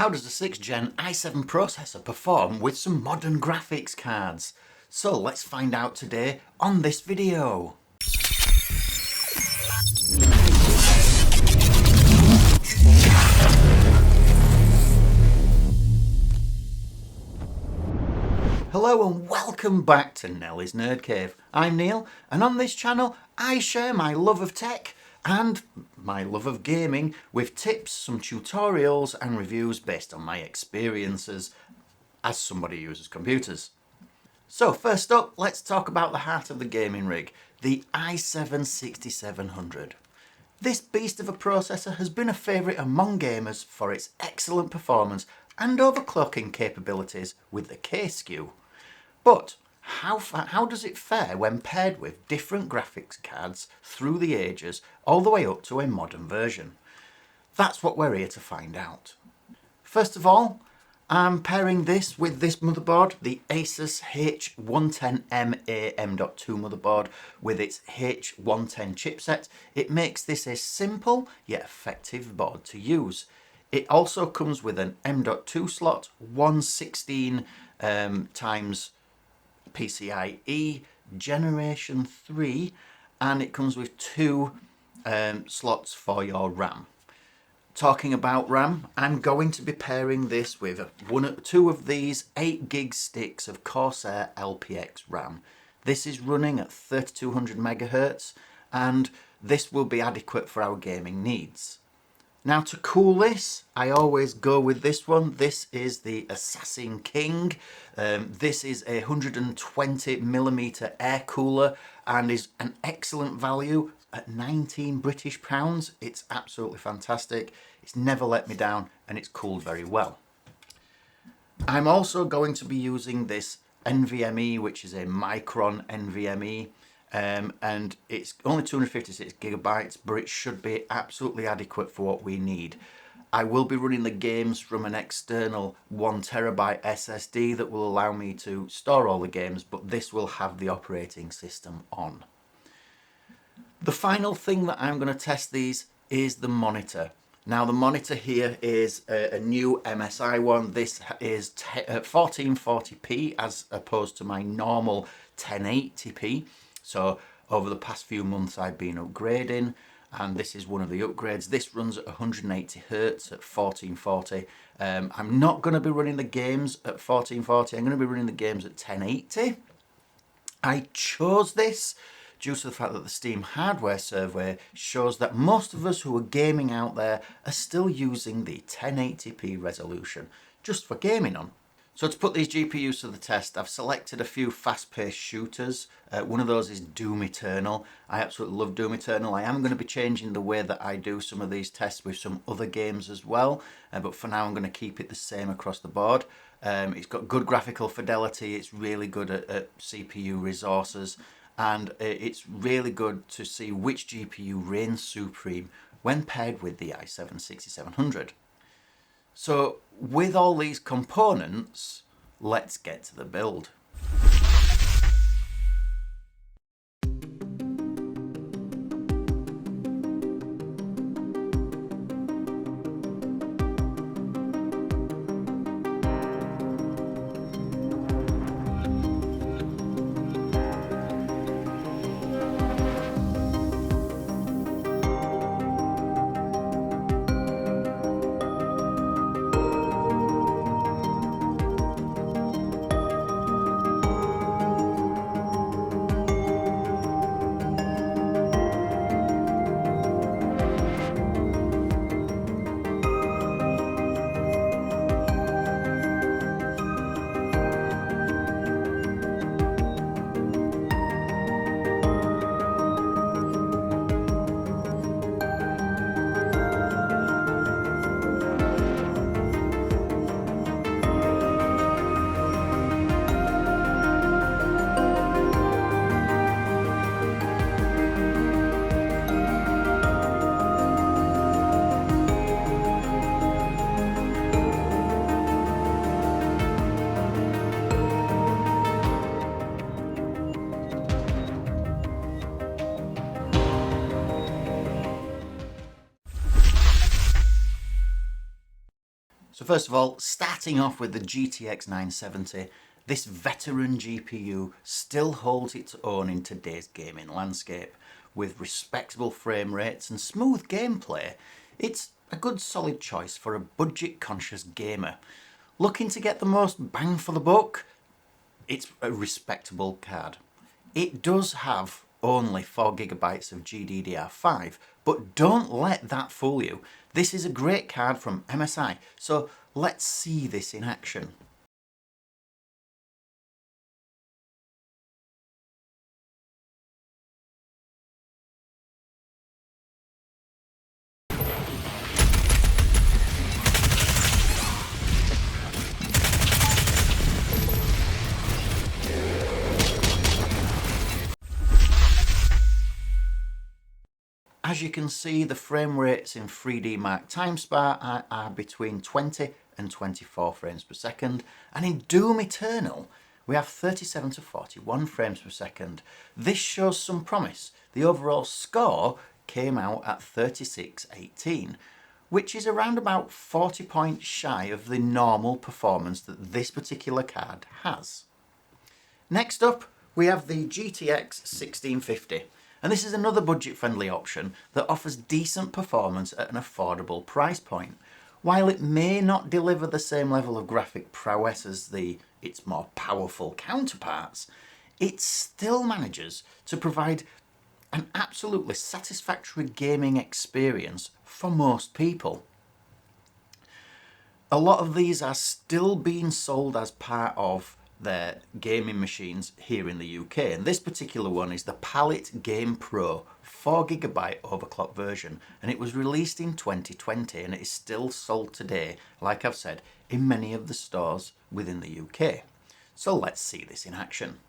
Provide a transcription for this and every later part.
How does a 6th gen i7 processor perform with some modern graphics cards? So let's find out today on this video. Hello and welcome back to Nelly's Nerd Cave. I'm Neil, and on this channel I share my love of tech and my love of gaming with tips, some tutorials and reviews based on my experiences as somebody who uses computers. So first up, let's talk about the heart of the gaming rig, the i7-6700. This beast of a processor has been a favourite among gamers for its excellent performance and overclocking capabilities with the K-SKU. But how does it fare when paired with different graphics cards through the ages all the way up to a modern version? That's what we're here to find out. First of all, I'm pairing this with this motherboard, the Asus H110MA M.2 motherboard with its H110 chipset. It makes this a simple yet effective board to use. It also comes with an M.2 slot, 116 times PCIe generation 3, and it comes with two slots for your RAM. Talking about RAM, I'm going to be pairing this with two of these 8GB sticks of Corsair LPX RAM. This is running at 3200 MHz and this will be adequate for our gaming needs. Now to cool this, I always go with this one. This is the Assassin King. This is a 120mm air cooler and is an excellent value at 19 British pounds. It's absolutely fantastic. It's never let me down and it's cooled very well. I'm also going to be using this NVMe, which is a Micron NVMe. And it's only 256 gigabytes, but it should be absolutely adequate for what we need. I will be running the games from an external 1TB SSD that will allow me to store all the games, but this will have the operating system on. The final thing that I'm going to test these is the monitor. Now the monitor here is a new MSI one. This is 1440p as opposed to my normal 1080p. So over the past few months I've been upgrading and this is one of the upgrades. This runs at 180 Hz at 1440. I'm not going to be running the games at 1440. I'm going to be running the games at 1080. I chose this due to the fact that the Steam hardware survey shows that most of us who are gaming out there are still using the 1080p resolution just for gaming on. So to put these GPUs to the test, I've selected a few fast-paced shooters. One of those is Doom Eternal. I absolutely love Doom Eternal. I am going to be changing the way that I do some of these tests with some other games as well. But for now, I'm going to keep it the same across the board. It's got good graphical fidelity. It's really good at CPU resources. And it's really good to see which GPU reigns supreme when paired with the i7-6700. So with all these components, let's get to the build. So first of all, starting off with the GTX 970, this veteran GPU still holds its own in today's gaming landscape. With respectable frame rates and smooth gameplay, it's a good solid choice for a budget-conscious gamer. Looking to get the most bang for the buck? It's a respectable card. It does have only 4GB of GDDR5, but don't let that fool you. This is a great card from MSI, so let's see this in action. As you can see, the frame rates in 3D Mark TimeSpy are between 20 and 24 frames per second, and in Doom Eternal we have 37 to 41 frames per second. This shows some promise. The overall score came out at 3618, which is around about 40 points shy of the normal performance that this particular card has. Next up, we have the GTX 1650. And this is another budget-friendly option that offers decent performance at an affordable price point. While it may not deliver the same level of graphic prowess as its more powerful counterparts, it still manages to provide an absolutely satisfactory gaming experience for most people. A lot of these are still being sold as part of their gaming machines here in the UK, and this particular one is the Palette Game Pro 4GB overclock version, and it was released in 2020 and it is still sold today, like I've said, in many of the stores within the UK. So let's see this in action.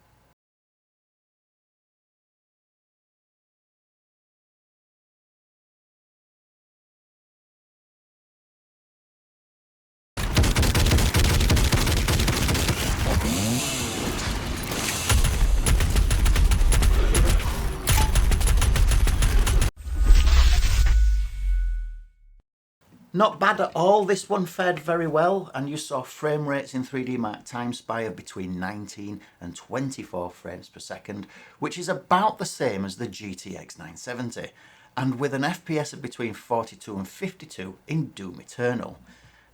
Not bad at all, this one fared very well, and you saw frame rates in 3D Mark TimeSpy of between 19 and 24 frames per second, which is about the same as the GTX 970, and with an FPS of between 42 and 52 in Doom Eternal.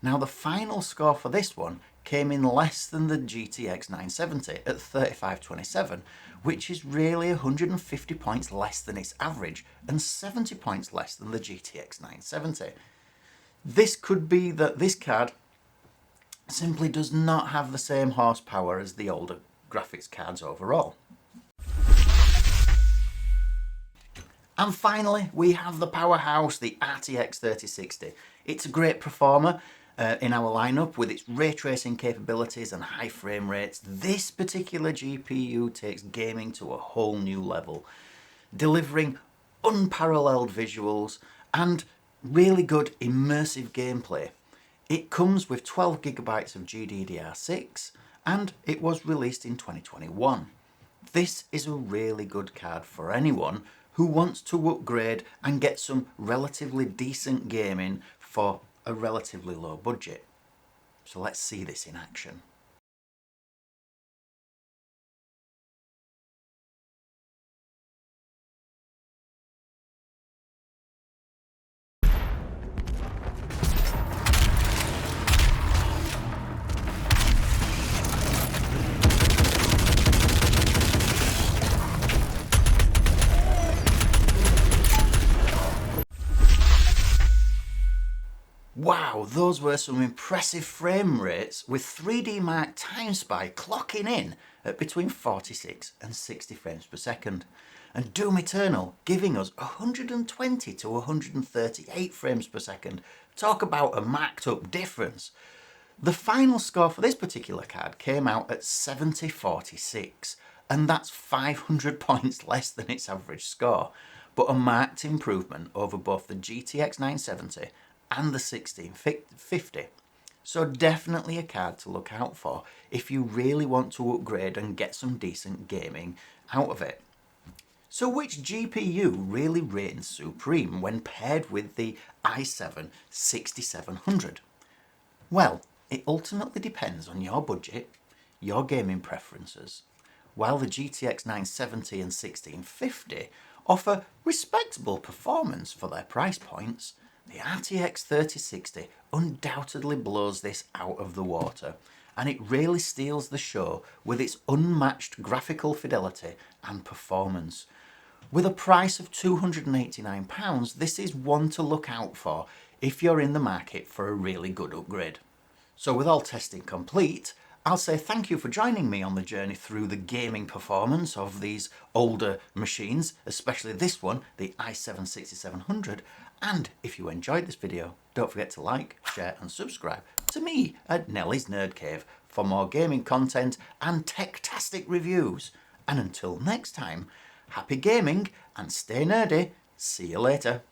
Now the final score for this one came in less than the GTX 970 at 3527, which is really 150 points less than its average and 70 points less than the GTX 970. This could be that this card simply does not have the same horsepower as the older graphics cards overall. And finally, we have the powerhouse, the RTX 3060. It's a great performer in our lineup with its ray tracing capabilities and high frame rates. This particular GPU takes gaming to a whole new level, delivering unparalleled visuals and really good immersive gameplay. It comes with 12GB of GDDR6 and it was released in 2021. This is a really good card for anyone who wants to upgrade and get some relatively decent gaming for a relatively low budget. So let's see this in action. Wow, those were some impressive frame rates with 3D Mark TimeSpy clocking in at between 46 and 60 frames per second. And Doom Eternal giving us 120 to 138 frames per second. Talk about a marked up difference. The final score for this particular card came out at 7046, and that's 500 points less than its average score, but a marked improvement over both the GTX 970 and the 1650. So definitely a card to look out for if you really want to upgrade and get some decent gaming out of it. So which GPU really reigns supreme when paired with the i7-6700? Well, it ultimately depends on your budget, your gaming preferences. While the GTX 970 and 1650 offer respectable performance for their price points, the RTX 3060 undoubtedly blows this out of the water, and it really steals the show with its unmatched graphical fidelity and performance. With a price of £289, this is one to look out for if you're in the market for a really good upgrade. So with all testing complete, I'll say thank you for joining me on the journey through the gaming performance of these older machines, especially this one, the i7-6700. And if you enjoyed this video, don't forget to like, share and subscribe to me at Nelly's Nerd Cave for more gaming content and tech-tastic reviews. And until next time, happy gaming and stay nerdy. See you later.